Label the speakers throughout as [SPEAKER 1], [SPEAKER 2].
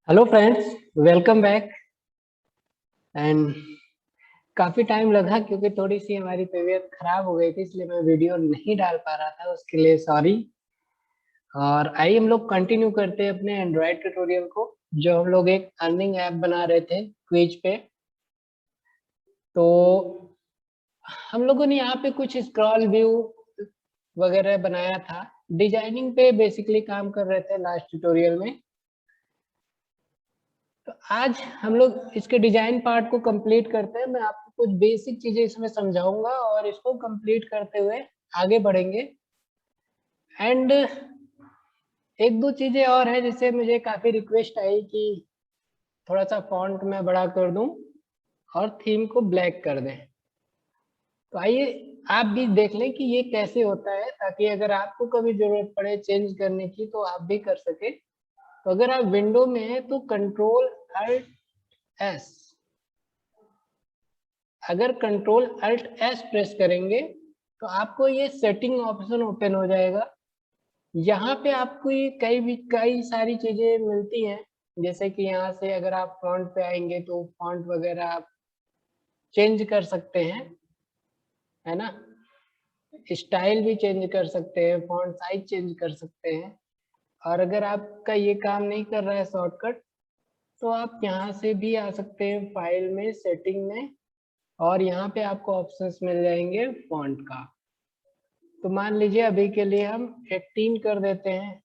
[SPEAKER 1] Hello friends, welcome back. And काफ़ी time लगा क्योंकि थोड़ी सी हमारी तबीयत खराब हो गई थी, इसलिए मैं वीडियो नहीं डाल पा रहा था, उसके लिए सॉरी। और आइए हम लोग कंटिन्यू करते हैं अपने एंड्रॉयड ट्यूटोरियल को, जो हम लोग एक अर्निंग ऐप बना रहे थे क्विज पे। तो हम लोगों ने यहाँ पे कुछ स्क्रॉल व्यू वगैरह बनाया था, डिजाइनिंग पे बेसिकली काम कर रहे थे लास्ट ट्यूटोरियल में। तो आज हम लोग इसके डिजाइन पार्ट को कंप्लीट करते हैं। मैं आपको कुछ बेसिक चीजें इसमें समझाऊंगा और इसको कंप्लीट करते हुए आगे बढ़ेंगे। एंड एक दो चीजें और है जिससे मुझे काफी रिक्वेस्ट आई कि थोड़ा सा फॉन्ट में बड़ा कर दूं और थीम को ब्लैक कर दें। तो आइए आप भी देख लें कि ये कैसे होता है, ताकि अगर आपको कभी जरूरत पड़े चेंज करने की तो आप भी कर सके। तो अगर आप विंडो में हैं तो कंट्रोल अल्ट एस, अगर कंट्रोल अल्ट एस प्रेस करेंगे तो आपको ये सेटिंग ऑप्शन ओपन हो जाएगा। यहाँ पे आपको ये कई सारी चीजें मिलती हैं, जैसे कि यहाँ से अगर आप फॉन्ट पे आएंगे तो फॉन्ट वगैरह आप चेंज कर सकते हैं, है ना। स्टाइल भी चेंज कर सकते हैं, फॉन्ट साइज चेंज कर सकते हैं। और अगर आपका ये काम नहीं कर रहा है शॉर्टकट, तो आप यहाँ से भी आ सकते हैं फाइल में, सेटिंग में, और यहाँ पे आपको ऑप्शंस मिल जाएंगे फॉन्ट का। तो मान लीजिए अभी के लिए हम 18 कर देते हैं,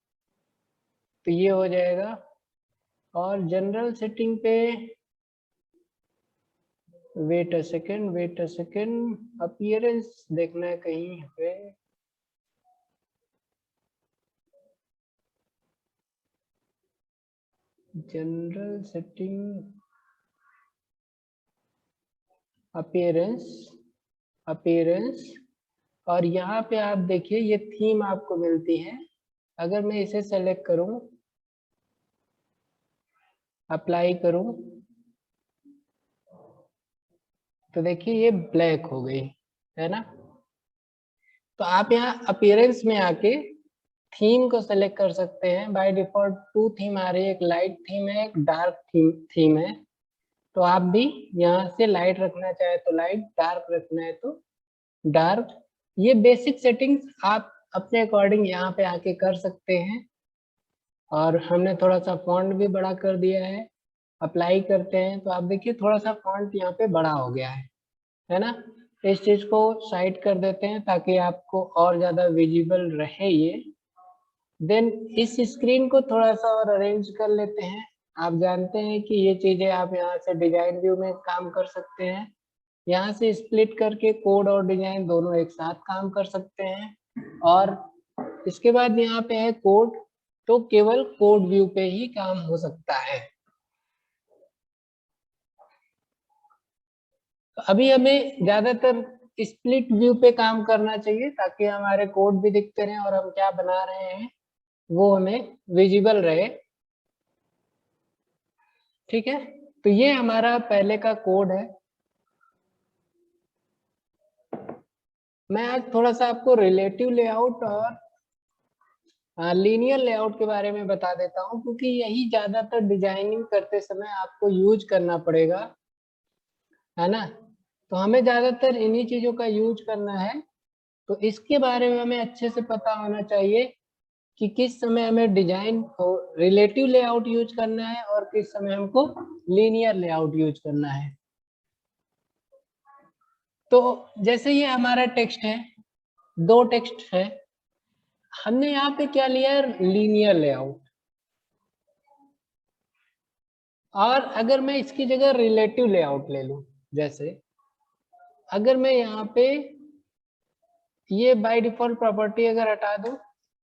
[SPEAKER 1] तो ये हो जाएगा। और जनरल सेटिंग पे वेट अ सेकेंड, अपीयरेंस देखना है कहीं पे। जनरल सेटिंग, अपीयरेंस, अपीयरेंस, और यहाँ पे आप देखिए ये थीम आपको मिलती है। अगर मैं इसे सेलेक्ट करूं, अप्लाई करूं, तो देखिए ये ब्लैक हो गई, है ना। तो आप यहाँ अपीयरेंस में आके थीम को सेलेक्ट कर सकते हैं। बाय डिफॉल्ट 2 थीम आ रही है, एक लाइट थीम है, एक डार्क थीम है। तो आप भी यहाँ से लाइट रखना चाहे तो लाइट, डार्क रखना है तो डार्क। ये बेसिक सेटिंग्स आप अपने अकॉर्डिंग यहाँ पे आके कर सकते हैं। और हमने थोड़ा सा फॉन्ट भी बड़ा कर दिया है। अप्लाई करते हैं तो आप देखिए थोड़ा सा फॉन्ट यहाँ पे बड़ा हो गया है ना। इस चीज को साइड कर देते हैं ताकि आपको और ज्यादा विजिबल रहे ये। देन इस स्क्रीन को थोड़ा सा और अरेंज कर लेते हैं। आप जानते हैं कि ये चीजें आप यहाँ से डिजाइन व्यू में काम कर सकते हैं। यहाँ से स्प्लिट करके कोड और डिजाइन दोनों एक साथ काम कर सकते हैं। और इसके बाद यहाँ पे है कोड, तो केवल कोड व्यू पे ही काम हो सकता है। तो अभी हमें ज्यादातर स्प्लिट व्यू पे काम करना चाहिए, ताकि हमारे कोड भी दिखते रहे और हम क्या बना रहे हैं वो हमें विजिबल रहे। ठीक है, तो ये हमारा पहले का कोड है। मैं आज थोड़ा सा आपको रिलेटिव लेआउट और लीनियर लेआउट के बारे में बता देता हूँ, क्योंकि यही ज्यादातर डिजाइनिंग करते समय आपको यूज करना पड़ेगा, है ना। तो हमें ज्यादातर इन्हीं चीजों का यूज करना है। तो इसके बारे में हमें अच्छे से पता होना चाहिए कि किस समय हमें डिजाइन और रिलेटिव लेआउट यूज करना है और किस समय हमको लीनियर लेआउट यूज करना है। तो जैसे ये हमारा टेक्स्ट है, 2 टेक्स्ट है, हमने यहाँ पे क्या लिया, लीनियर लेआउट। और अगर मैं इसकी जगह रिलेटिव लेआउट ले लूं, जैसे अगर मैं यहाँ पे ये बाय डिफॉल्ट प्रॉपर्टी अगर हटा दूं,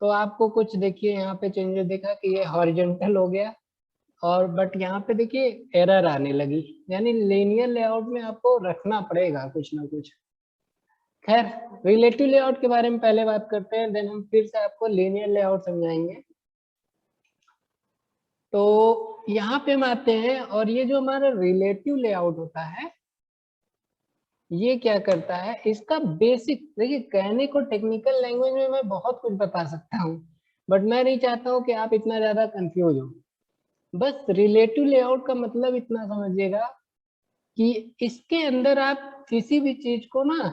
[SPEAKER 1] तो आपको कुछ देखिए यहाँ पे चेंजेस देखा कि ये हॉरिजॉन्टल हो गया। और बट यहाँ पे देखिए एरर आने लगी, यानी लीनियर लेआउट में आपको रखना पड़ेगा कुछ ना कुछ। खैर, रिलेटिव लेआउट के बारे में पहले बात करते हैं, देन हम फिर से आपको लीनियर लेआउट समझाएंगे। तो यहाँ पे हम आते हैं, और ये जो हमारा रिलेटिव लेआउट होता है, ये क्या करता है, इसका बेसिक देखिए, कहने को टेक्निकल लैंग्वेज में मैं बहुत कुछ बता सकता हूँ, बट मैं नहीं चाहता हूँ कि आप इतना ज्यादा कंफ्यूज हो। बस रिलेटिव लेआउट का मतलब इतना समझिएगा कि इसके अंदर आप किसी भी चीज को ना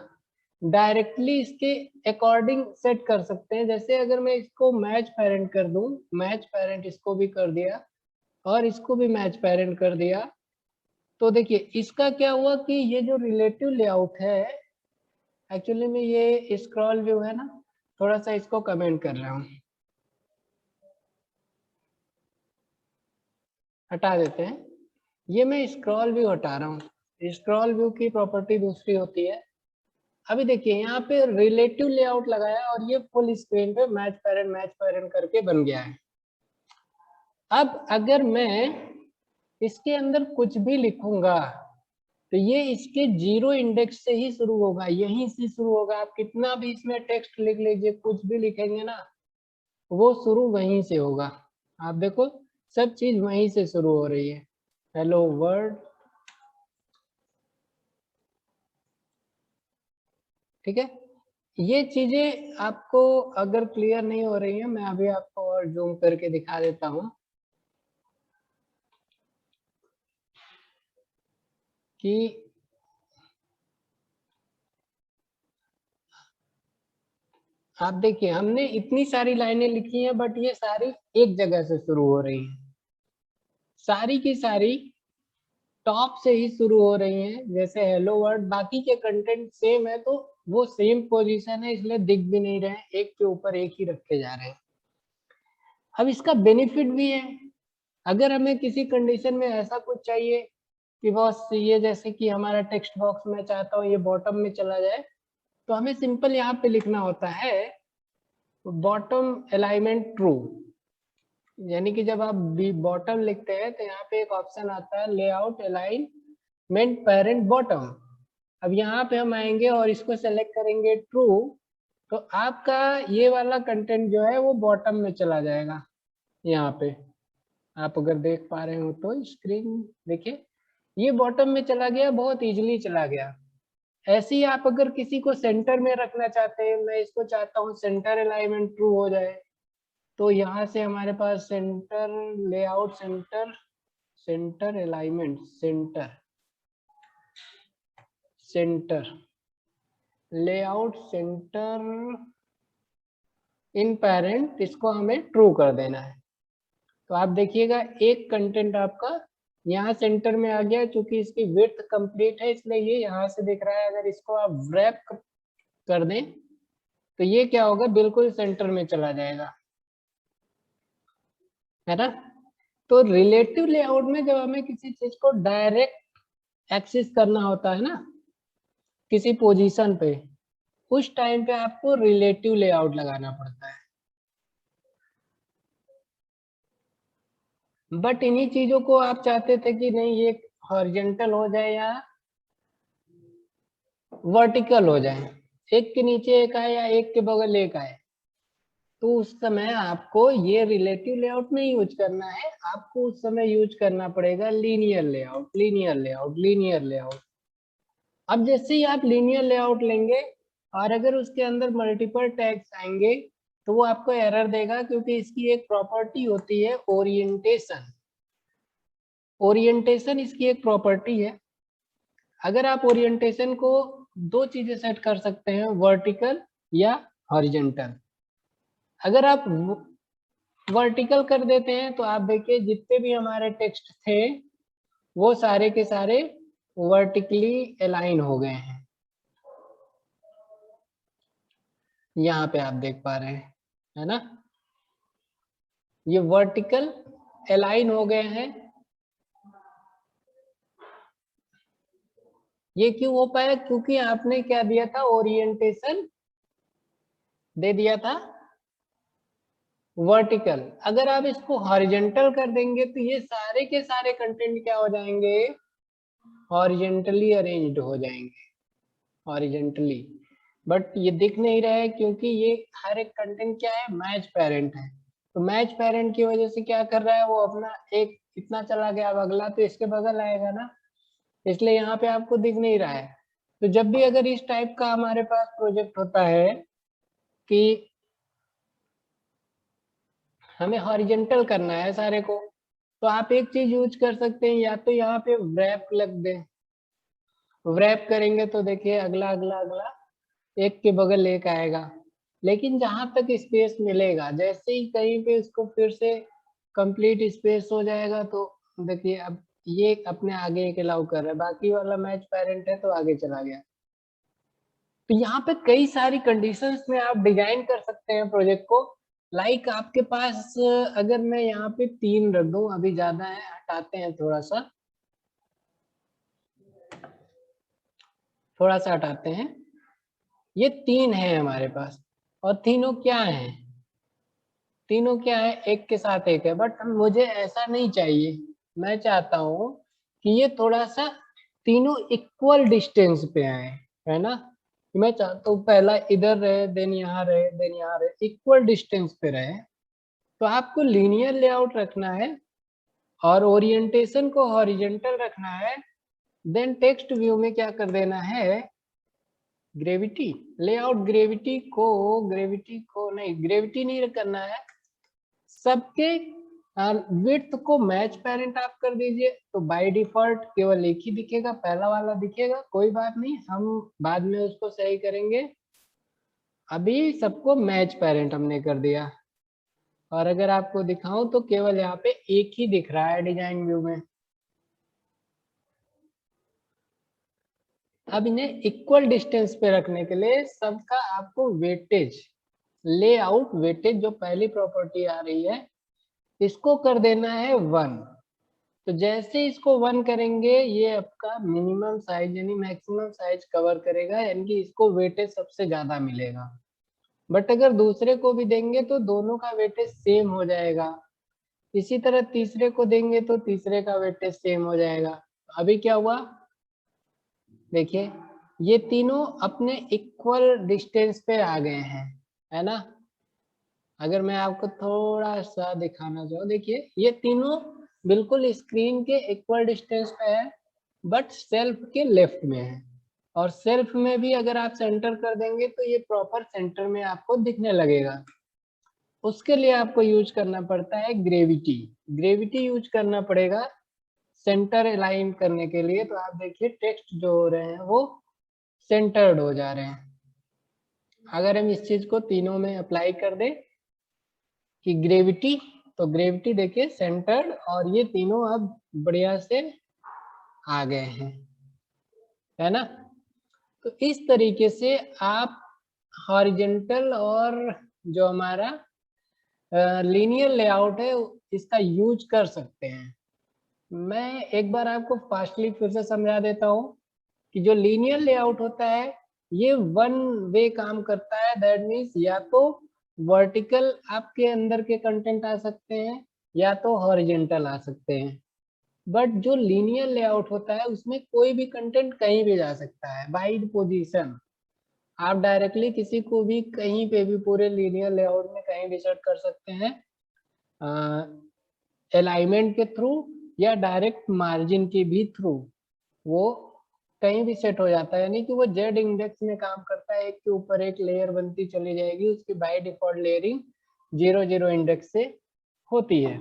[SPEAKER 1] डायरेक्टली इसके अकॉर्डिंग सेट कर सकते हैं। जैसे अगर मैं इसको मैच पेरेंट कर दूं, मैच पेरेंट इसको भी कर दिया और इसको भी मैच पेरेंट कर दिया, तो देखिए इसका क्या हुआ कि ये जो रिलेटिव लेआउट है, एक्चुअली में ये स्क्रॉल व्यू है ना, थोड़ा सा इसको कमेंट कर रहा हूँ, हटा देते हैं। ये मैं स्क्रॉल व्यू हटा रहा हूँ। स्क्रॉल व्यू की प्रॉपर्टी दूसरी होती है। अभी देखिए यहाँ पे रिलेटिव लेआउट लगाया और ये फुल स्क्रीन पे मैच पेरेंट करके बन गया है। अब अगर मैं इसके अंदर कुछ भी लिखूंगा तो ये इसके 0 इंडेक्स से ही शुरू होगा, यहीं से शुरू होगा। आप कितना भी इसमें टेक्स्ट लिख लीजिए, कुछ भी लिखेंगे ना, वो शुरू वहीं से होगा। आप देखो सब चीज वहीं से शुरू हो रही है। हेलो वर्ल्ड, ठीक है। ये चीजें आपको अगर क्लियर नहीं हो रही है, मैं अभी आपको और जूम करके दिखा देता हूँ कि आप देखिए हमने इतनी सारी लाइनें लिखी हैं, बट ये सारी एक जगह से शुरू हो रही हैं, सारी की सारी टॉप से ही शुरू हो रही हैं। जैसे हेलो वर्ल्ड, बाकी के कंटेंट सेम है तो वो सेम पोजीशन है, इसलिए दिख भी नहीं रहे हैं, एक के ऊपर एक ही रखे जा रहे हैं। अब इसका बेनिफिट भी है, अगर हमें किसी कंडीशन में ऐसा कुछ चाहिए कि बस ये जैसे कि हमारा टेक्स्ट बॉक्स में चाहता हूँ ये बॉटम में चला जाए, तो हमें सिंपल यहाँ पे लिखना होता है बॉटम अलाइनमेंट ट्रू। यानी कि जब आप बॉटम लिखते हैं तो यहाँ पे एक ऑप्शन आता है लेआउट अलाइनमेंट पेरेंट बॉटम। अब यहाँ पे हम आएंगे और इसको सेलेक्ट करेंगे ट्रू, तो आपका ये वाला कंटेंट जो है वो बॉटम में चला जाएगा। यहाँ पे आप अगर देख पा रहे हो तो स्क्रीन देखिए, ये बॉटम में चला गया, बहुत इजीली चला गया। ऐसे ही आप अगर किसी को सेंटर में रखना चाहते हैं, मैं इसको चाहता हूँ सेंटर अलाइनमेंट ट्रू हो जाए, तो यहाँ से हमारे पास centre layout centre centre alignment centre layout centre in parent, इसको हमें ट्रू कर देना है। तो आप देखिएगा एक कंटेंट आपका यहाँ सेंटर में आ गया, क्योंकि इसकी विड्थ कंप्लीट है इसलिए ये यहाँ से दिख रहा है। अगर इसको आप रैप कर दें तो ये क्या होगा, बिल्कुल सेंटर में चला जाएगा, है ना। तो रिलेटिव लेआउट में जब हमें किसी चीज को डायरेक्ट एक्सेस करना होता है ना किसी पोजीशन पे, उस टाइम पे आपको रिलेटिव लेआउट लगाना पड़ता है। बट इन्हीं चीजों को आप चाहते थे कि नहीं ये हॉरिजॉन्टल हो जाए या वर्टिकल हो जाए, एक के नीचे एक आए या एक के बगल एक आए, तो उस समय आपको ये रिलेटिव लेआउट नहीं यूज करना है, आपको उस समय यूज करना पड़ेगा linear layout, linear layout, linear layout. अब जैसे ही आप लीनियर लेआउट लेंगे और अगर उसके अंदर मल्टीपल टैग्स आएंगे तो वो आपको एरर देगा, क्योंकि इसकी एक प्रॉपर्टी होती है ओरिएंटेशन। ओरिएंटेशन इसकी एक प्रॉपर्टी है। अगर आप ओरिएंटेशन को दो चीजें सेट कर सकते हैं, वर्टिकल या हॉरिजॉन्टल। अगर आप वर्टिकल कर देते हैं तो आप देखिए जितने भी हमारे टेक्स्ट थे वो सारे के सारे वर्टिकली अलाइन हो गए हैं। यहाँ पे आप देख पा रहे हैं, है ना, ये वर्टिकल अलाइन हो गए हैं। ये क्यों हो पाया, क्योंकि आपने क्या दिया था, ओरिएंटेशन दे दिया था वर्टिकल। अगर आप इसको हॉरिजॉन्टल कर देंगे तो ये सारे के सारे कंटेंट क्या हो जाएंगे, हॉरिजॉन्टली अरेंज्ड हो जाएंगे, हॉरिजॉन्टली। बट ये दिख नहीं रहा है क्योंकि ये हर एक कंटेंट क्या है, मैच पेरेंट है। तो मैच पेरेंट की वजह से क्या कर रहा है वो, अपना एक इतना चला गया, अब अगला तो इसके बगल आएगा ना, इसलिए यहाँ पे आपको दिख नहीं रहा है। तो जब भी अगर इस टाइप का हमारे पास प्रोजेक्ट होता है कि हमें हॉरिजॉन्टल करना है सारे को, तो आप एक चीज यूज कर सकते हैं, या तो यहाँ पे wrap लग दें, wrap करेंगे तो देखिए अगला अगला अगला एक के बगल एक आएगा। लेकिन जहां तक स्पेस मिलेगा, जैसे ही कहीं पे इसको फिर से कंप्लीट स्पेस हो जाएगा, तो देखिए अब ये अपने आगे एक अलाउ कर रहा है, बाकी वाला मैच पेरेंट है तो आगे चला गया। तो यहाँ पे कई सारी कंडीशंस में आप डिजाइन कर सकते हैं प्रोजेक्ट को। लाइक आपके पास अगर मैं यहाँ पे 3 रख दूं, अभी ज्यादा है, हटाते हैं थोड़ा सा हटाते हैं। ये 3 है हमारे पास, और तीनों क्या है, तीनों क्या है, एक के साथ एक है। बट मुझे ऐसा नहीं चाहिए, मैं चाहता हूँ कि ये थोड़ा सा तीनों इक्वल डिस्टेंस पे आए, है ना। मैं चाहता हूँ पहला इधर रहे, देन यहाँ रहे, देन यहाँ रहे, इक्वल डिस्टेंस पे रहे। तो आपको लीनियर लेआउट रखना है और ओरिएंटेशन को हॉरिजॉन्टल रखना है। देन टेक्स्ट व्यू में क्या कर देना है, ग्रेविटी लेआउट, ग्रेविटी नहीं करना है, सबके विड्थ को मैच पेरेंट आप कर दीजिए। तो बाय डिफॉल्ट केवल एक ही दिखेगा, पहला वाला दिखेगा, कोई बात नहीं, हम बाद में उसको सही करेंगे। अभी सबको मैच पेरेंट हमने कर दिया, और अगर आपको दिखाऊं तो केवल यहाँ पे एक ही दिख रहा है डिजाइन व्यू में। अब इन्हें इक्वल डिस्टेंस पे रखने के लिए सबका आपको वेटेज, लेआउट वेटेज जो पहली प्रॉपर्टी आ रही है, इसको कर देना है 1। तो जैसे इसको 1 करेंगे, ये आपका मिनिमम साइज यानी मैक्सिमम साइज कवर करेगा, यानी कि इसको वेटेज सबसे ज्यादा मिलेगा। बट अगर दूसरे को भी देंगे तो दोनों का वेटेज सेम हो जाएगा। इसी तरह तीसरे को देंगे तो तीसरे का वेटेज सेम हो जाएगा। अभी क्या हुआ, देखिए ये तीनों अपने इक्वल डिस्टेंस पे आ गए हैं, है ना। अगर मैं आपको थोड़ा सा दिखाना चाहूँ, देखिए ये तीनों बिल्कुल स्क्रीन के इक्वल डिस्टेंस पे है, बट सेल्फ के लेफ्ट में है। और सेल्फ में भी अगर आप सेंटर कर देंगे तो ये प्रॉपर सेंटर में आपको दिखने लगेगा। उसके लिए आपको यूज करना पड़ता है ग्रेविटी, ग्रेविटी यूज करना पड़ेगा सेंटर अलाइन करने के लिए। तो आप देखिए टेक्स्ट जो हो रहे हैं वो सेंटर्ड हो जा रहे हैं। अगर हम इस चीज को तीनों में अप्लाई कर दें कि ग्रेविटी, तो ग्रेविटी देखिए सेंटर्ड, और ये तीनों अब बढ़िया से आ गए हैं, है ना। तो इस तरीके से आप हॉरिजॉन्टल और जो हमारा लीनियर लेआउट है इसका यूज कर सकते हैं। मैं एक बार आपको फास्टली फिर से समझा देता हूँ कि जो लीनियर लेआउट होता है ये 1 वे काम करता है। दैट मीन्स या तो वर्टिकल आपके अंदर के कंटेंट आ सकते हैं, या तो हॉरिजॉन्टल आ सकते हैं। बट जो लीनियर लेआउट होता है उसमें कोई भी कंटेंट कहीं भी जा सकता है बाय पोजीशन। आप डायरेक्टली किसी को भी कहीं पे भी पूरे लीनियर लेआउट में कहीं भी सेट कर सकते हैं, अलाइनमेंट के थ्रू या डायरेक्ट मार्जिन के भी थ्रू, वो कहीं भी सेट हो जाता है। यानी कि वो जेड इंडेक्स में काम करता है, एक के ऊपर एक लेयर बनती चली जाएगी, उसकी बाय डिफॉल्ट लेयरिंग 0 0 इंडेक्स से होती है।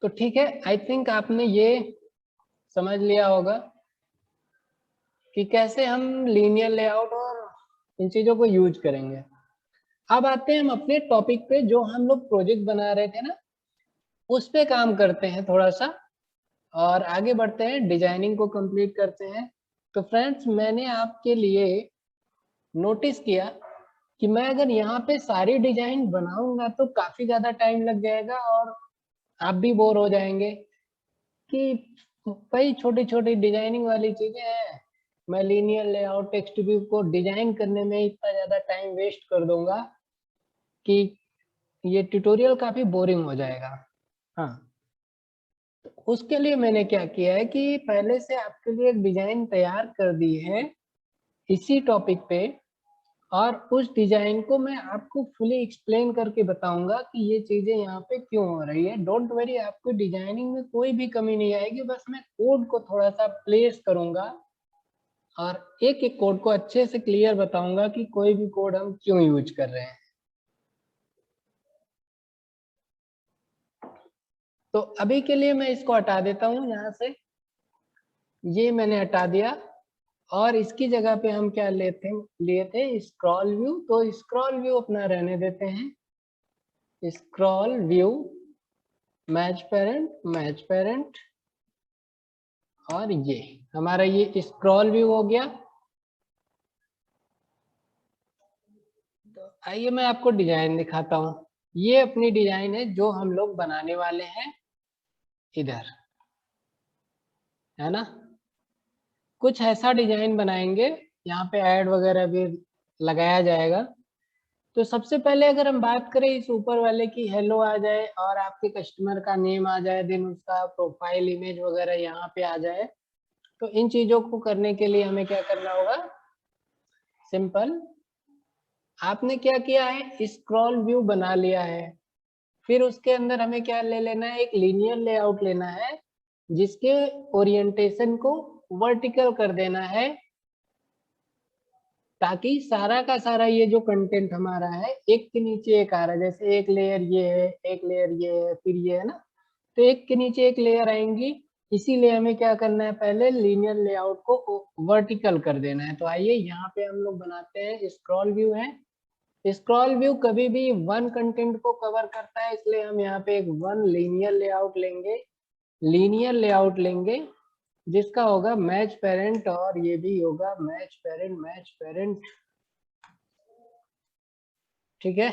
[SPEAKER 1] तो ठीक है, आई थिंक आपने ये समझ लिया होगा कि कैसे हम लीनियर लेआउट और इन चीजों को यूज करेंगे। अब आते हैं हम अपने टॉपिक पे, जो हम लोग प्रोजेक्ट बना रहे थे ना, उस पे काम करते हैं थोड़ा सा, और आगे बढ़ते हैं, डिजाइनिंग को कंप्लीट करते हैं। तो फ्रेंड्स, मैंने आपके लिए नोटिस किया कि मैं अगर यहाँ पे सारी डिजाइन बनाऊंगा तो काफी ज्यादा टाइम लग जाएगा, और आप भी बोर हो जाएंगे कि भाई छोटी छोटी डिजाइनिंग वाली चीजें हैं, मैं लीनियर लेआउट टेक्स्ट व्यू को डिजाइन करने में इतना ज्यादा टाइम वेस्ट कर दूंगा कि ये ट्यूटोरियल काफी बोरिंग हो जाएगा। हाँ, तो उसके लिए मैंने क्या किया है कि पहले से आपके लिए एक डिजाइन तैयार कर दी है इसी टॉपिक पे, और उस डिजाइन को मैं आपको फुली एक्सप्लेन करके बताऊंगा कि ये चीजें यहाँ पे क्यों हो रही है। डोंट वरी, आपको डिजाइनिंग में कोई भी कमी नहीं आएगी, बस मैं कोड को थोड़ा सा प्लेस करूंगा और एक एक कोड को अच्छे से क्लियर बताऊंगा कि कोई भी कोड हम क्यों यूज कर रहे हैं। तो अभी के लिए मैं इसको हटा देता हूँ यहाँ से, ये मैंने हटा दिया, और इसकी जगह पे हम क्या लिए थे स्क्रॉल व्यू। तो स्क्रॉल व्यू अपना रहने देते हैं, स्क्रॉल व्यू मैच पेरेंट, और ये हमारा ये स्क्रॉल व्यू हो गया। तो आइए मैं आपको डिजाइन दिखाता हूँ। ये अपनी डिजाइन है जो हम लोग बनाने वाले हैं इधर, है ना। कुछ ऐसा डिजाइन बनाएंगे, यहाँ पे ऐड वगैरह भी लगाया जाएगा। तो सबसे पहले अगर हम बात करें इस ऊपर वाले की, हेलो आ जाए और आपके कस्टमर का नेम आ जाए, देन उसका प्रोफाइल इमेज वगैरह यहाँ पे आ जाए, तो इन चीजों को करने के लिए हमें क्या करना होगा, सिंपल आपने क्या किया है, स्क्रॉल व्यू बना लिया है, फिर उसके अंदर हमें क्या ले लेना है, एक लीनियर लेआउट लेना है, जिसके ओरिएंटेशन को वर्टिकल कर देना है, ताकि सारा का सारा ये जो कंटेंट हमारा है एक के नीचे एक आ रहा है, जैसे एक लेयर ये है, एक लेयर ये है, फिर ये है ना, तो एक के नीचे एक लेयर आएंगी। इसीलिए हमें क्या करना है, पहले लीनियर लेआउट को वर्टिकल कर देना है। तो आइए यहाँ पे हम लोग बनाते हैं, स्क्रॉल व्यू है। स्क्रॉल व्यू कभी भी वन कंटेंट को कवर करता है, इसलिए हम यहाँ पे एक वन लीनियर लेआउट लेंगे जिसका होगा मैच पेरेंट, और ये भी होगा मैच पेरेंट, ठीक है।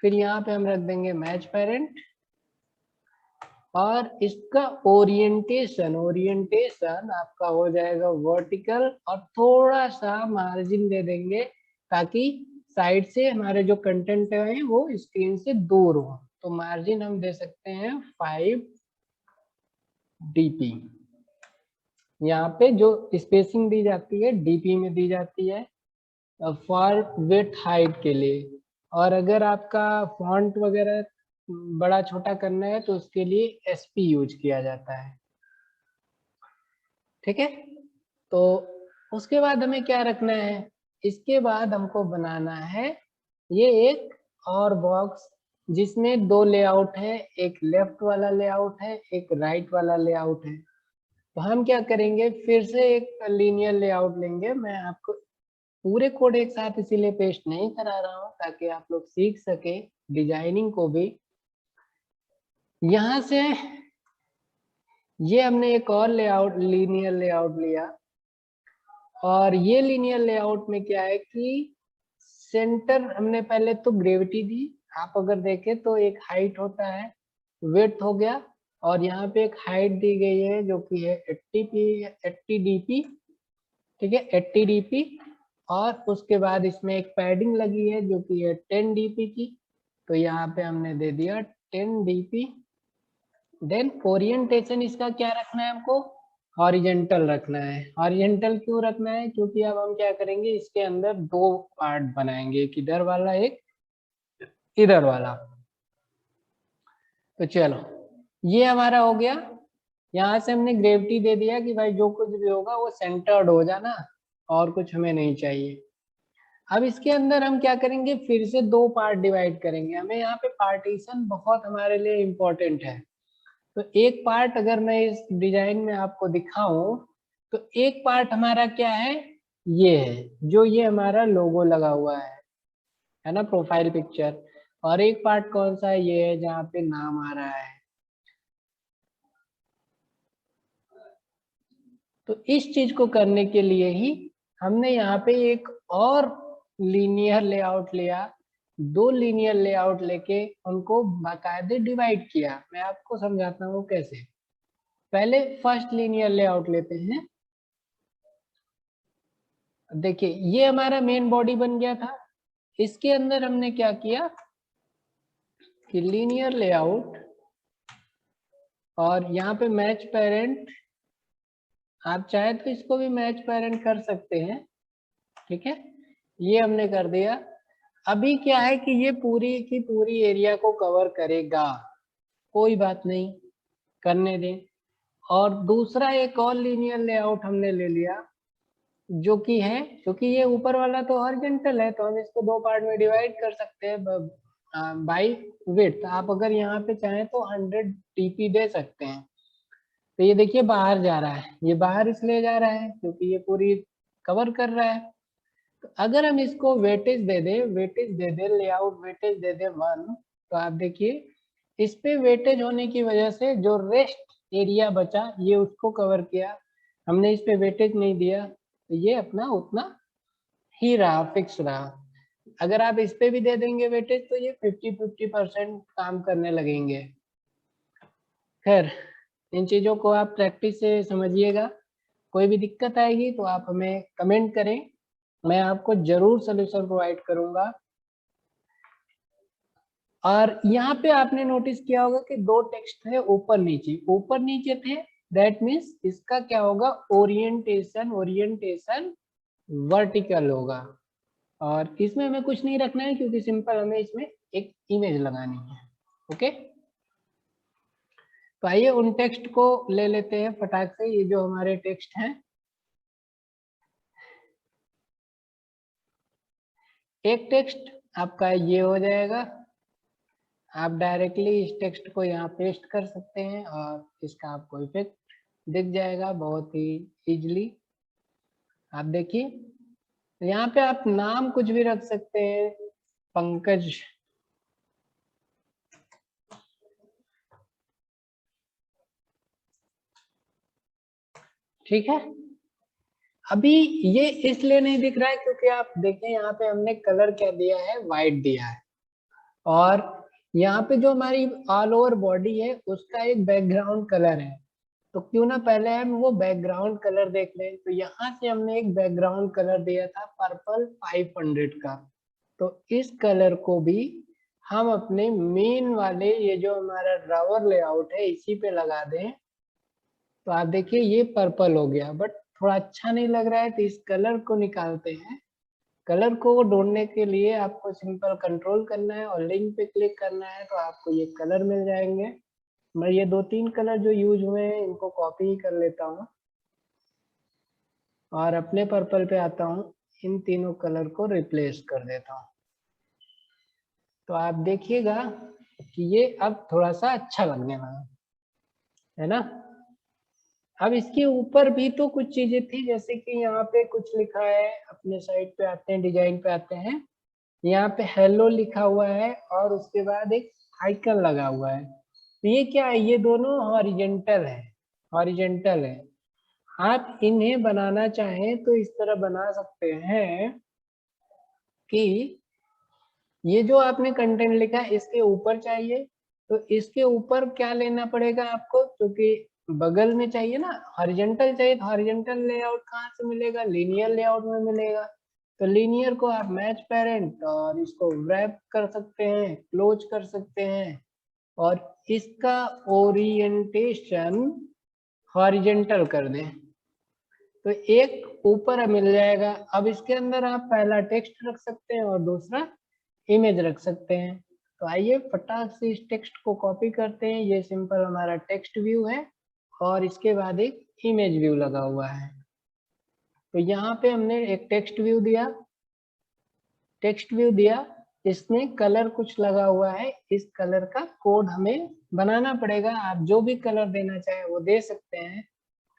[SPEAKER 1] फिर यहाँ पे हम रख देंगे मैच पेरेंट, और इसका ओरिएंटेशन आपका हो जाएगा वर्टिकल, और थोड़ा सा मार्जिन दे देंगे ताकि साइड से हमारे जो कंटेंट है वो स्क्रीन से दूर हो। तो मार्जिन हम दे सकते हैं 5 dp। यहाँ पे जो स्पेसिंग दी जाती है डीपी में दी जाती है फॉर विड्थ हाइट के लिए, और अगर आपका फॉन्ट वगैरह बड़ा छोटा करना है तो उसके लिए एसपी यूज किया जाता है, ठीक है। तो उसके बाद हमें क्या रखना है, इसके बाद हमको बनाना है ये एक और बॉक्स, जिसमें दो लेआउट है, एक लेफ्ट वाला लेआउट है, एक राइट वाला लेआउट है। तो हम क्या करेंगे, फिर से एक लीनियर लेआउट लेंगे। मैं आपको पूरे कोड एक साथ इसीलिए पेस्ट नहीं करा रहा हूँ ताकि आप लोग सीख सके डिजाइनिंग को भी। यहाँ से ये हमने एक और लीनियर लेआउट लिया, और ये लीनियर लेआउट में क्या है कि सेंटर हमने पहले तो ग्रेविटी दी, आप अगर देखें तो एक हाइट होता है, विड्थ हो गया, और यहाँ पे एक हाइट दी गई है जो कि है 80 dp, ठीक है 80 dp, और उसके बाद इसमें एक पैडिंग लगी है जो कि है 10 dp की, तो यहाँ पे हमने दे दिया 10 dp। देन ओरिएंटेशन इसका क्या रखना है, हमको हॉरिजेंटल रखना है। हॉरिजेंटल क्यों रखना है, क्योंकि अब हम क्या करेंगे, इसके अंदर दो पार्ट बनाएंगे, एक इधर वाला एक इधर वाला। तो चलो ये हमारा हो गया। यहाँ से हमने ग्रेविटी दे दिया कि भाई जो कुछ भी होगा वो सेंटर्ड हो जाना, और कुछ हमें नहीं चाहिए। अब इसके अंदर हम क्या करेंगे, फिर से दो पार्ट डिवाइड करेंगे। हमें यहाँ पे पार्टीशन बहुत हमारे लिए इम्पोर्टेंट है। तो एक पार्ट अगर मैं इस डिजाइन में आपको दिखाऊं, तो एक पार्ट हमारा क्या है, ये है जो ये हमारा लोगो लगा हुआ है ना, प्रोफाइल पिक्चर। और एक पार्ट कौन सा है, ये है जहाँ पे नाम आ रहा है। तो इस चीज को करने के लिए ही हमने यहाँ पे एक और लीनियर लेआउट लिया, दो लीनियर लेआउट लेके उनको बाकायदे डिवाइड किया। मैं आपको समझाता हूँ कैसे। पहले फर्स्ट लीनियर लेआउट लेते हैं। देखिए ये हमारा मेन बॉडी बन गया था, इसके अंदर हमने क्या किया कि लीनियर लेआउट, और यहाँ पे मैच पेरेंट, आप चाहे तो इसको भी मैच पेरेंट कर सकते हैं, ठीक है, ये हमने कर दिया। अभी क्या है कि ये पूरी की पूरी एरिया को कवर करेगा, कोई बात नहीं, करने दें। और दूसरा एक और लीनियर लेआउट हमने ले लिया जो कि है, क्योंकि ये ऊपर वाला तो हॉरिजॉन्टल है तो हम इसको दो पार्ट में डिवाइड कर सकते हैं। By width. आप अगर यहाँ पे चाहें तो 100 dp दे सकते हैं। तो ये देखिए बाहर जा रहा है, ये बाहर इसलिए जा रहा है क्योंकि ये पूरी कवर कर रहा है। तो अगर हम इसको वेटेज दे दें, लेआउट वेटेज दे दें 1, तो आप देखिए इस पे वेटेज होने की वजह से जो रेस्ट एरिया बचा ये उसको कवर किया, हमने इस पे वेटेज नहीं दिया तो ये अपना उतना ही रहा, फिक्स रहा। अगर आप इस पे भी दे देंगे वेटेज तो ये 50-50% काम करने लगेंगे। खैर इन चीजों को आप प्रैक्टिस से समझिएगा, कोई भी दिक्कत आएगी तो आप हमें कमेंट करें, मैं आपको जरूर सलूशन प्रोवाइड करूंगा। और यहाँ पे आपने नोटिस किया होगा कि दो टेक्स्ट थे ऊपर नीचे थे, दैट मीन्स इसका क्या होगा, ओरिएंटेशन वर्टिकल होगा। और इसमें हमें कुछ नहीं रखना है क्योंकि सिंपल हमें इसमें एक इमेज लगानी है। ओके, तो आइए उन टेक्स्ट को ले लेते हैं फटाक से। ये जो हमारे टेक्स्ट हैं, एक टेक्स्ट आपका ये हो जाएगा, आप डायरेक्टली इस टेक्स्ट को यहाँ पेस्ट कर सकते हैं और इसका आपको इफेक्ट दिख जाएगा बहुत ही इजीली। आप देखिए यहाँ पे आप नाम कुछ भी रख सकते हैं, पंकज, ठीक है। अभी ये इसलिए नहीं दिख रहा है क्योंकि आप देखें यहाँ पे हमने कलर क्या दिया है, व्हाइट दिया है। और यहाँ पे जो हमारी ऑल ओवर बॉडी है उसका एक बैकग्राउंड कलर है, तो क्यों ना पहले हम वो बैकग्राउंड कलर देख लें। तो यहाँ से हमने एक बैकग्राउंड कलर दिया था पर्पल 500 का, तो इस कलर को भी हम अपने मेन वाले ये जो हमारा ड्रावर लेआउट है इसी पे लगा दें, तो आप देखिए ये पर्पल हो गया, बट थोड़ा अच्छा नहीं लग रहा है तो इस कलर को निकालते हैं। कलर को ढूंढने के लिए आपको सिंपल कंट्रोल करना है और लिंक पे क्लिक करना है, तो आपको ये कलर मिल जाएंगे। मैं ये 2-3 कलर जो यूज हुए हैं इनको कॉपी ही कर लेता हूँ और अपने पर्पल पे आता हूँ, इन तीनों कलर को रिप्लेस कर देता हूँ। तो आप देखिएगा कि ये अब थोड़ा सा अच्छा लगने लगा है ना। अब इसके ऊपर भी तो कुछ चीजें थी, जैसे कि यहाँ पे कुछ लिखा है, अपने साइड पे आते हैं, डिजाइन पे आते हैं, यहाँ पे हेलो लिखा हुआ है और उसके बाद एक आइकन लगा हुआ है। तो ये क्या है, ये दोनों हॉरिजेंटल है। आप इन्हें बनाना चाहें तो इस तरह बना सकते हैं कि ये जो आपने कंटेंट लिखा है इसके ऊपर चाहिए, तो इसके ऊपर क्या लेना पड़ेगा आपको, क्योंकि बगल में चाहिए ना, हॉरिजॉन्टल चाहिए, तो हॉरिजॉन्टल लेआउट कहाँ से मिलेगा, लीनियर लेआउट में मिलेगा। तो लीनियर को आप मैच पेरेंट और इसको रैप कर सकते हैं, क्लोज कर सकते हैं और इसका ओरिएंटेशन हॉरिजॉन्टल कर दें, तो एक ऊपर मिल जाएगा। अब इसके अंदर आप पहला टेक्स्ट रख सकते हैं और दूसरा इमेज रख सकते हैं। तो आइए फटाक से इस टेक्स्ट को कॉपी करते हैं, ये सिंपल हमारा टेक्स्ट व्यू है और इसके बाद एक इमेज व्यू लगा हुआ है। तो यहाँ पे हमने एक टेक्स्ट व्यू दिया, इसमें कलर कुछ लगा हुआ है, इस कलर का कोड हमें बनाना पड़ेगा। आप जो भी कलर देना चाहे वो दे सकते हैं,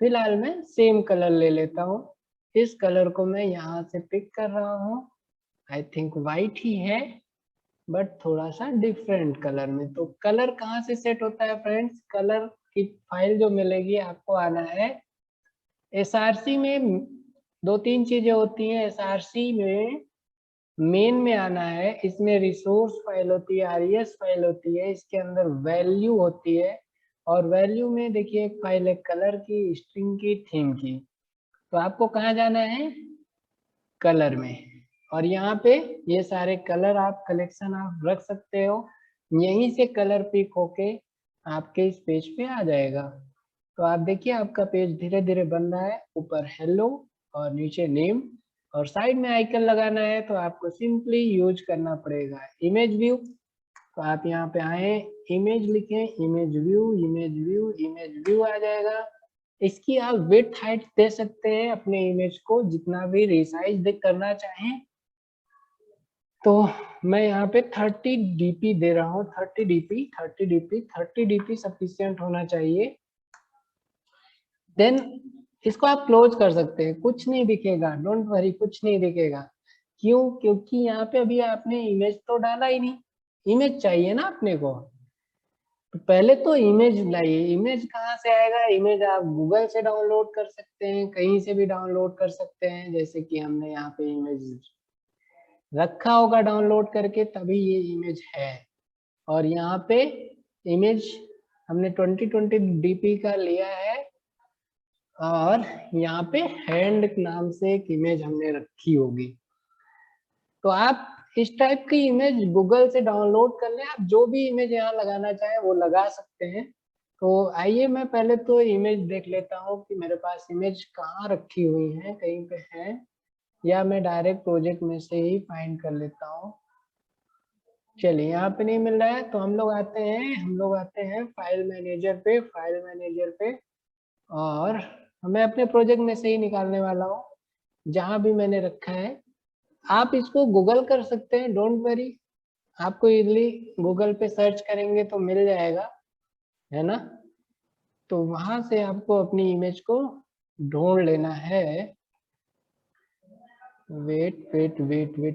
[SPEAKER 1] फिलहाल मैं सेम कलर ले लेता हूँ। इस कलर को मैं यहाँ से पिक कर रहा हूँ, आई थिंक वाइट ही है बट थोड़ा सा डिफरेंट कलर में। तो कलर कहाँ से सेट होता है फ्रेंड्स, कलर की फाइल जो मिलेगी आपको, आना है एसआरसी में। 2-3 चीजें होती हैं एसआरसी में, मेन में आना है, इसमें रिसोर्स फाइल होती है, आरईएस फाइल होती है, इसके अंदर वैल्यू होती है और वैल्यू में देखिए एक फाइल है कलर की, स्ट्रिंग की, थीम की। तो आपको कहाँ जाना है, कलर में, और यहाँ पे ये सारे कलर आप कलेक्शन आप रख सकते हो, यहीं से कलर पिक होके आपके इस पेज पे आ जाएगा। तो आप देखिए आपका पेज धीरे धीरे बन रहा है, ऊपर हेलो और नीचे नेम और साइड में आइकन लगाना है, तो आपको सिंपली यूज करना पड़ेगा इमेज व्यू। तो आप यहाँ पे आए, इमेज लिखें, image view, image view, image view आ जाएगा। इसकी आप विड्थ हाइट दे सकते हैं अपने इमेज को, जितना भी रिसाइज करना चाहें तो मैं यहाँ पे 30 dp दे रहा हूँ, 30 dp सफिशियंट होना चाहिए। देन इसको आप क्लोज कर सकते हैं, कुछ नहीं दिखेगा, डोंट वरी, कुछ नहीं दिखेगा। क्यों? क्योंकि यहाँ पे अभी आपने इमेज तो डाला ही नहीं, इमेज चाहिए ना अपने को। तो पहले तो इमेज लाइए। इमेज कहाँ से आएगा? इमेज आप गूगल से डाउनलोड कर सकते हैं, कहीं से भी डाउनलोड कर सकते हैं, जैसे कि हमने यहाँ पे इमेज रखा होगा डाउनलोड करके, तभी ये इमेज है। और यहाँ पे इमेज हमने 2020 dp का लिया है, और यहाँ पे हैंड नाम से एक इमेज हमने रखी होगी। तो आप इस टाइप की इमेज गूगल से डाउनलोड कर लें, आप जो भी इमेज यहाँ लगाना चाहें वो लगा सकते हैं। तो आइए मैं पहले तो इमेज देख लेता हूँ कि मेरे पास इमेज कहाँ रखी हुई है, कहीं पे है, या मैं डायरेक्ट प्रोजेक्ट में से ही फाइंड कर लेता हूँ। चलिए, यहाँ पे नहीं मिल रहा है तो हम लोग आते हैं फाइल मैनेजर पे, और मैं अपने प्रोजेक्ट में से ही निकालने वाला हूँ जहां भी मैंने रखा है। आप इसको गूगल कर सकते हैं, डोंट वरी, आपको इजीली गूगल पे सर्च करेंगे तो मिल जाएगा, है ना। तो वहां से आपको अपनी इमेज को ढूंढ लेना है। वेट,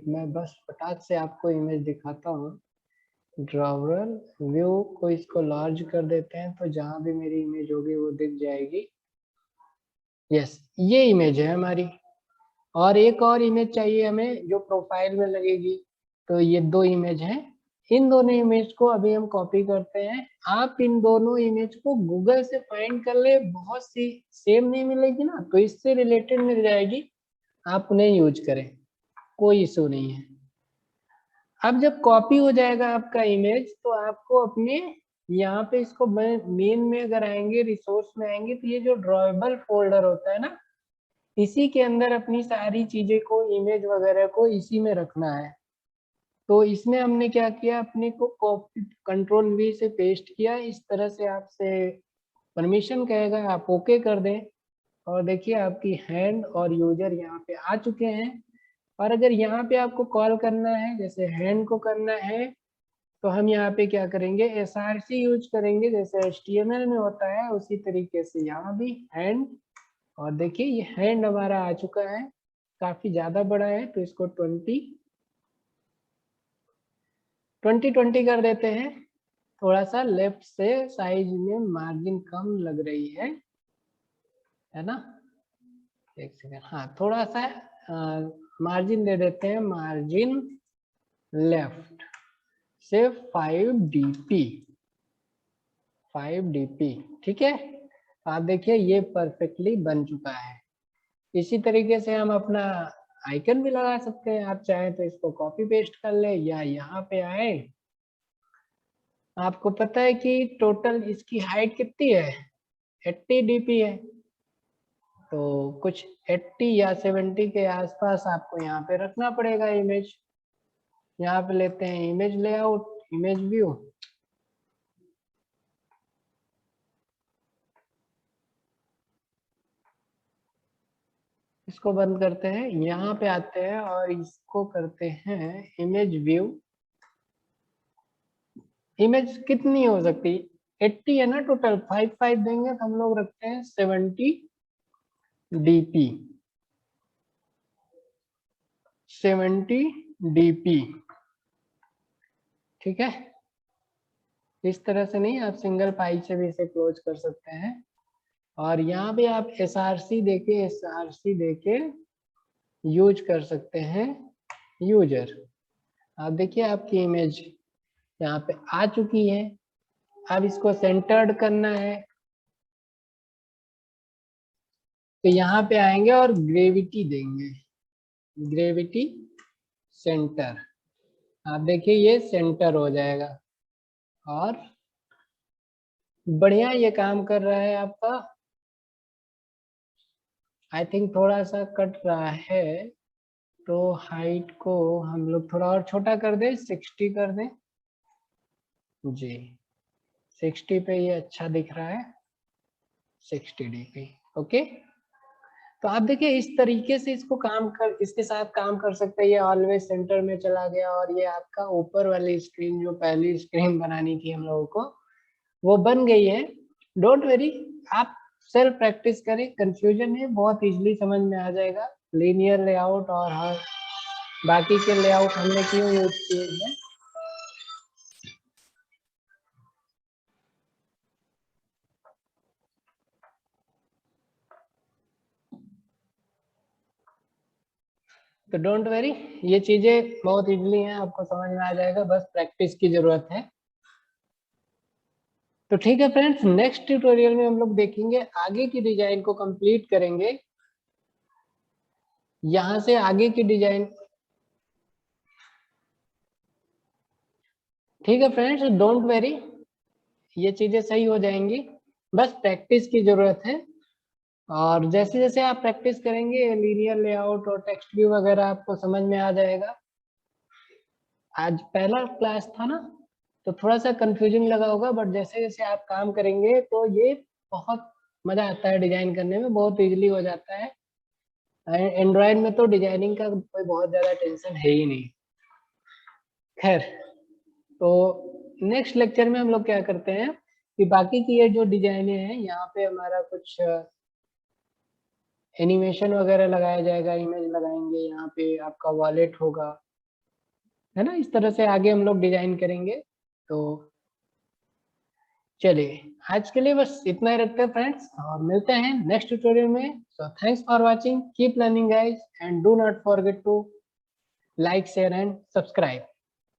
[SPEAKER 1] मैं बस फटाक से आपको इमेज दिखाता हूँ। ड्रॉवर व्यू को इसको लार्ज कर देते हैं, तो जहां भी मेरी इमेज होगी वो दिख जाएगी। यस, ये इमेज है हमारी। और एक और इमेज चाहिए हमें जो प्रोफाइल में लगेगी। तो ये दो इमेज हैं, इन दोनों इमेज को अभी हम कॉपी करते हैं। आप इन दोनों इमेज को गूगल से फाइंड कर ले, बहुत सी सेम नहीं मिलेगी ना, तो इससे रिलेटेड मिल जाएगी, आप उन्हें यूज करें, कोई इशू नहीं है। अब जब कॉपी हो जाएगा आपका इमेज, तो आपको अपने यहाँ पे इसको मेन में अगर आएंगे, रिसोर्स में आएंगे, तो ये जो ड्रॉएबल फोल्डर होता है ना, इसी के अंदर अपनी सारी चीजें को, इमेज वगैरह को इसी में रखना है। तो इसमें हमने क्या किया, अपने को कॉपी कंट्रोल वी से पेस्ट किया। इस तरह से आपसे परमिशन कहेगा, आप ओके कर दें, और देखिए आपकी हैंड और यूजर यहाँ पे आ चुके हैं। और अगर यहाँ पे आपको कॉल करना है, जैसे हैंड को करना है, तो हम यहाँ पे क्या करेंगे, src यूज करेंगे, जैसे HTML में होता है उसी तरीके से यहाँ भी हैंड। और देखिए ये हैंड हमारा आ चुका है, काफी ज्यादा बड़ा है, तो इसको 20 कर देते हैं। थोड़ा सा लेफ्ट से साइज में मार्जिन कम लग रही है ना। एक सेकेंड, हाँ, थोड़ा सा मार्जिन दे देते हैं, मार्जिन लेफ्ट से 5 dp, ठीक है। आप देखिए ये परफेक्टली बन चुका है। इसी तरीके से हम अपना आइकन भी लगा सकते हैं, आप चाहें तो इसको कॉपी पेस्ट कर ले, या यहाँ पे आए। आपको पता है कि टोटल इसकी हाइट कितनी है, 80 dp है। तो कुछ 80 या 70 के आसपास आपको यहाँ पे रखना पड़ेगा इमेज। यहाँ पे लेते हैं इमेज लेआउट, इमेज व्यू, इसको बंद करते हैं, यहाँ पे आते हैं और इसको करते हैं इमेज व्यू। इमेज कितनी हो सकती है, 80 है ना टोटल, 5 देंगे तो हम लोग रखते हैं 70 dp, 70 dp, ठीक है। इस तरह से नहीं, आप सिंगल पाई से भी इसे क्लोज कर सकते हैं। और यहाँ पे आप SRC देके यूज कर सकते हैं यूजर। आप देखिए आपकी इमेज यहाँ पे आ चुकी है। अब इसको सेंटर्ड करना है, तो यहाँ पे आएंगे और ग्रेविटी देंगे, ग्रेविटी सेंटर। आप देखिए ये सेंटर हो जाएगा, और बढ़िया ये काम कर रहा है आपका। आई थिंक थोड़ा सा कट रहा है, तो हाइट को हम लोग थोड़ा और छोटा कर दें, 60 कर दें जी, 60 पे ये अच्छा दिख रहा है, 60 dp, ओके। तो आप देखिए इस तरीके से इसके साथ काम कर सकते हैं। ये ऑलवेज सेंटर में चला गया और ये आपका ऊपर वाली स्क्रीन जो पहली स्क्रीन बनानी थी हम लोगों को वो बन गई है। डोंट वेरी, आप सेल्फ प्रैक्टिस करें, कंफ्यूजन है बहुत इजीली समझ में आ जाएगा। लीनियर लेआउट और हर बाकी के लेआउट हमने क्यों यूज किए हैं। तो डोंट वेरी, ये चीजें बहुत इजीली हैं, आपको समझ में आ जाएगा, बस प्रैक्टिस की जरूरत है। तो ठीक है फ्रेंड्स, नेक्स्ट ट्यूटोरियल में हम लोग देखेंगे, आगे की डिजाइन को कंप्लीट करेंगे। यहां से आगे की डिजाइन, ठीक है फ्रेंड्स, डोंट वेरी, ये चीजें सही हो जाएंगी, बस प्रैक्टिस की जरूरत है। और जैसे जैसे आप प्रैक्टिस करेंगे लीनियर लेआउट और टेक्स्ट व्यू वगैरह आपको समझ में आ जाएगा। आज पहला क्लास था ना, तो थोड़ा सा कंफ्यूजिंग लगा होगा, बट जैसे जैसे आप काम करेंगे तो ये बहुत मजा आता है डिजाइन करने में, बहुत इजीली हो जाता है। एंड्रॉयड में तो डिजाइनिंग का कोई बहुत ज्यादा टेंशन है ही नहीं। खैर, तो नेक्स्ट लेक्चर में हम लोग क्या करते हैं कि बाकी की ये जो डिजाइने हैं यहाँ पे हमारा कुछ एनिमेशन वगैरह लगाया जाएगा, इमेज लगाएंगे, यहाँ पे आपका वॉलेट होगा, है ना। इस तरह से आगे हम लोग डिजाइन करेंगे। तो चलिए आज के लिए बस इतना ही रखते हैं फ्रेंड्स, और मिलते हैं नेक्स्ट ट्यूटोरियल में। So thanks for watching, keep learning guys, and do not forget to like, share and subscribe.